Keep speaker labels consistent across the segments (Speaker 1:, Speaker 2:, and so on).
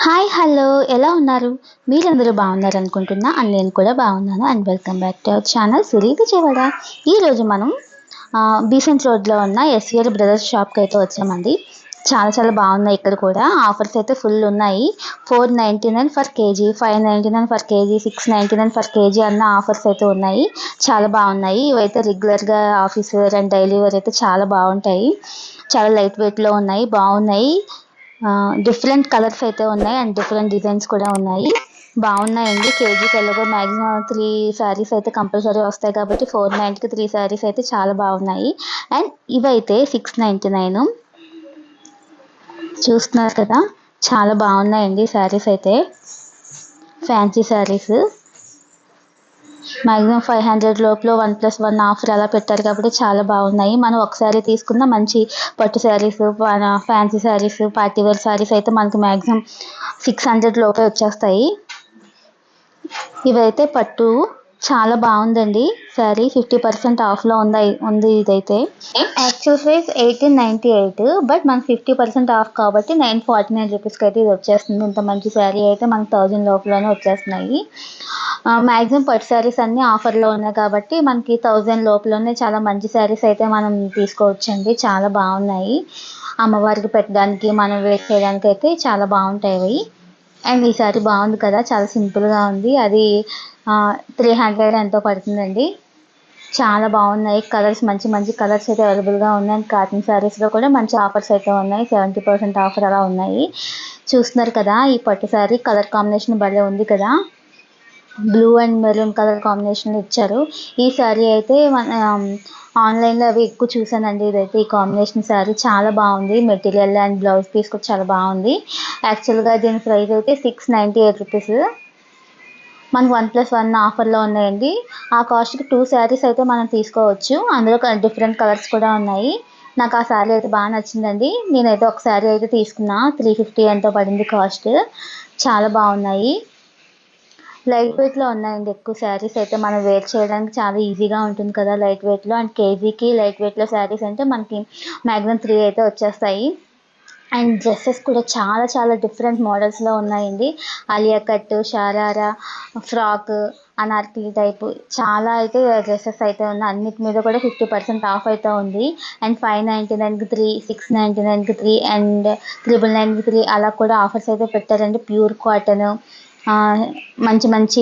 Speaker 1: Hi hello ఎలా ఉన్నారు? మీరందరూ బాగున్నారు అనుకుంటున్నా అండ్ నేను కూడా బాగున్నాను and welcome back to our channel Siri Vijayawada. ఈరోజు మనం బీసెంట్ రోడ్లో ఉన్న ఎస్విఆర్ బ్రదర్స్ షాప్కి అయితే వచ్చామండి. చాలా చాలా బాగున్నాయి. ఇక్కడ కూడా ఆఫర్స్ అయితే ఫుల్ ఉన్నాయి. 499 for KG, 599 for KG, 699 for KG అన్న ఆఫర్స్ అయితే ఉన్నాయి. చాలా బాగున్నాయి. ఇవైతే రెగ్యులర్గా office wear and daily wear అయితే చాలా బాగుంటాయి. చాలా లైట్ వెయిట్లో ఉన్నాయి, బాగున్నాయి. డిఫరెంట్ కలర్స్ అయితే ఉన్నాయి అండ్ డిఫరెంట్ డిజైన్స్ కూడా ఉన్నాయి. బాగున్నాయండి. కేజీకి ఎలాగో మ్యాక్సిమం 3 శారీస్ అయితే కంపల్సరీ వస్తాయి కాబట్టి 490కి 3 శారీస్ అయితే చాలా బాగున్నాయి. అండ్ ఇవైతే 699 చూస్తున్నారు కదా, చాలా బాగున్నాయండి శారీస్ అయితే. ఫ్యాన్సీ శారీస్ మ్యాక్సిమం 500 లోపల 1+1 ఆఫర్ అలా పెట్టారు కాబట్టి చాలా బాగున్నాయి. మనం ఒకసారి తీసుకున్న మంచి పట్టు శారీస్, ఫ్యాన్సీ శారీస్, పార్టీవేర్ శారీస్ అయితే మనకి మ్యాక్సిమం 600 లోపే వచ్చేస్తాయి. ఇవైతే పట్టు చాలా బాగుందండి. శారీ 50% ఆఫ్లో ఉంది ఇదైతే. యాక్చువల్ ప్రైస్ 1898 బట్ మనకి 50% ఆఫ్ కాబట్టి 949 రూపీస్కి అయితే ఇది వచ్చేస్తుంది. ఇంత మంచి శారీ అయితే మనకి 1000 లోపలనే వచ్చేస్తున్నాయి. మ్యాక్సిమం పట్టు శారీస్ అన్నీ ఆఫర్లో ఉన్నాయి కాబట్టి మనకి 1000 లోపలనే చాలా మంచి శారీస్ అయితే మనం తీసుకోవచ్చండి. చాలా బాగున్నాయి. అమ్మవారికి పెట్టడానికి, మనం వేర్ చేయడానికి అయితే చాలా బాగుంటాయి అవి. అండ్ ఈ శారీ బాగుంది కదా, చాలా సింపుల్గా ఉంది. అది 300 ఎంతో పడుతుందండి. చాలా బాగున్నాయి. కలర్స్ మంచి మంచి కలర్స్ అయితే అవైలబుల్గా ఉన్నాయి. కాటన్ శారీస్లో కూడా మంచి ఆఫర్స్ అయితే ఉన్నాయి. 70% ఆఫర్ అలా ఉన్నాయి. చూస్తున్నారు కదా, ఈ పట్టు శారీ కలర్ కాంబినేషన్ భలే ఉంది కదా. Blue and maroon colour combination ఇచ్చారు. ఈ శారీ అయితే ఆన్లైన్లో అవి ఎక్కువ చూసానండి. ఇదైతే ఈ కాంబినేషన్ శారీ చాలా బాగుంది. మెటీరియల్ అండ్ బ్లౌజ్ పీస్ కూడా చాలా బాగుంది. యాక్చువల్గా దీని ప్రైస్ అయితే 698 రూపీస్. మనకు 1+1 ఆఫర్లో ఉన్నాయండి. ఆ కాస్ట్కి 2 శారీస్ అయితే మనం తీసుకోవచ్చు. అందులో డిఫరెంట్ కలర్స్ కూడా ఉన్నాయి. నాకు ఆ శారీ అయితే బాగా నచ్చిందండి. నేనైతే ఒక శారీ అయితే తీసుకున్నా. 350 ఎంతో పడింది కాస్ట్. చాలా బాగున్నాయి. లైట్ వెయిట్లో ఉన్నాయండి. ఎక్కువ శారీస్ అయితే మనం వేర్ చేయడానికి చాలా ఈజీగా ఉంటుంది కదా లైట్ వెయిట్లో. అండ్ కేజీకి లైట్ వెయిట్లో శారీస్ అంటే మనకి మ్యాక్సిమం 3 అయితే వచ్చేస్తాయి. అండ్ డ్రెస్సెస్ కూడా చాలా చాలా డిఫరెంట్ మోడల్స్లో ఉన్నాయండి. Alia cut, sharara, frock, Anarkali type చాలా అయితే డ్రెస్సెస్ అయితే ఉన్నాయి. అన్నిటి మీద కూడా 50% ఆఫ్ అయితే ఉంది. అండ్ 599కి 3, 699కి 3 అండ్ 999కి 3 అలా కూడా ఆఫర్స్ అయితే పెట్టారండి. ప్యూర్ కాటన్ మంచి మంచి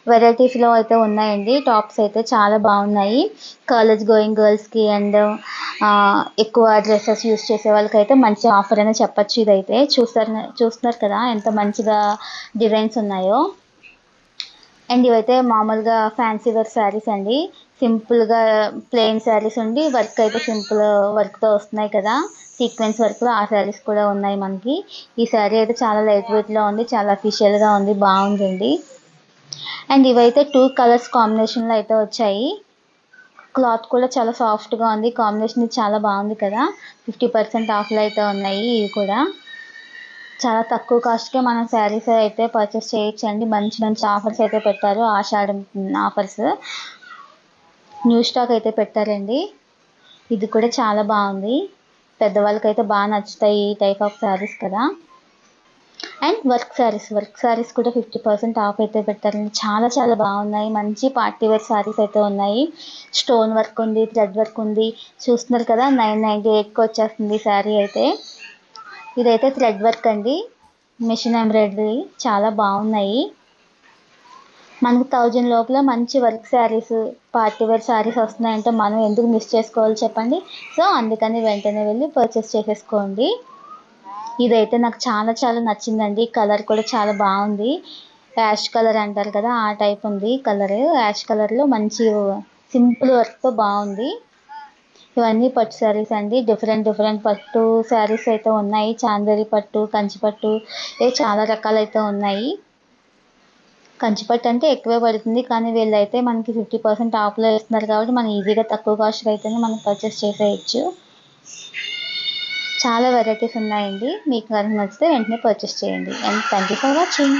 Speaker 1: వెరైటీస్లో అయితే ఉన్నాయండి. టాప్స్ అయితే చాలా బాగున్నాయి. కాలేజ్ గోయింగ్ గర్ల్స్కి అండ్ ఎక్కువ డ్రెస్సెస్ యూస్ చేసే వాళ్ళకైతే మంచి ఆఫర్ అనే చెప్పచ్చు. ఇదైతే చూస్తున్నారు కదా ఎంత మంచిగా డిజైన్స్ ఉన్నాయో. అండ్ ఇవైతే మామూలుగా ఫ్యాన్సీ వేర్ శారీస్ అండి. సింపుల్గా ప్లెయిన్ శారీస్ ఉండి వర్క్ అయితే సింపుల్ వర్క్తో వస్తున్నాయి కదా, సీక్వెన్స్ వర్క్లో ఆ శారీస్ కూడా ఉన్నాయి మనకి. ఈ శారీ అయితే చాలా లైట్ వెయిట్లో ఉంది, చాలా అఫీషియల్గా ఉంది, బాగుందండి. అండ్ ఇవైతే 2 కలర్స్ కాంబినేషన్లో అయితే వచ్చాయి. క్లాత్ కూడా చాలా సాఫ్ట్గా ఉంది. కాంబినేషన్ చాలా బాగుంది కదా. 50% ఆఫ్లో అయితే ఉన్నాయి. ఇవి కూడా చాలా తక్కువ కాస్ట్కే మనం శారీస్ అయితే పర్చేస్ చేయొచ్చండి. మంచి మంచి ఆఫర్స్ అయితే పెట్టారు. ఆషాఢం ఆఫర్స్, న్యూ స్టాక్ అయితే పెట్టారండి. ఇది కూడా చాలా బాగుంది. పెద్దవాళ్ళకైతే బాగా నచ్చుతాయి ఈ టైప్ ఆఫ్ శారీస్ కదా. అండ్ వర్క్ శారీస్ కూడా 50% ఆఫ్ అయితే పెట్టారండి. చాలా చాలా బాగున్నాయి. మంచి పార్టీవేర్ శారీస్ అయితే ఉన్నాయి. స్టోన్ వర్క్ ఉంది, థ్రెడ్ వర్క్ ఉంది. చూస్తున్నారు కదా, 998కి వచ్చేస్తుంది శారీ అయితే. ఇదైతే థ్రెడ్ వర్క్ అండి, మిషన్ ఎంబ్రాయిడరీ. చాలా బాగున్నాయి. మనకి 1000 లోపల మంచి వర్క్ శారీస్, పార్టీవేర్ శారీస్ వస్తున్నాయంటే మనం ఎందుకు మిస్ చేసుకోవాలి చెప్పండి. సో అందుకని వెంటనే వెళ్ళి పర్చేస్ చేసేసుకోండి. ఇదైతే నాకు చాలా చాలా నచ్చిందండి. కలర్ కూడా చాలా బాగుంది. యాష్ కలర్ అంటారు కదా, ఆ టైప్ ఉంది కలర్. యాష్ కలర్లో మంచి సింపుల్ వర్క్తో బాగుంది. ఇవన్నీ పట్టు శారీస్ అండి. డిఫరెంట్ డిఫరెంట్ పట్టు శారీస్ అయితే ఉన్నాయి. చాందేరి పట్టు, కంచి పట్టు, చాలా రకాలైతే ఉన్నాయి. కంచి పట్టు అంటే ఎక్కువే పడుతుంది కానీ వీళ్ళైతే మనకి 50% ఆఫ్లో ఇస్తున్నారు కాబట్టి మనం ఈజీగా తక్కువ కాస్ట్ అయితేనే మనం పర్చేస్ చేసేయచ్చు. చాలా వెరైటీస్ ఉన్నాయండి. మీకు కనుక నచ్చితే వెంటనే పర్చేస్ చేయండి. And thank you for watching.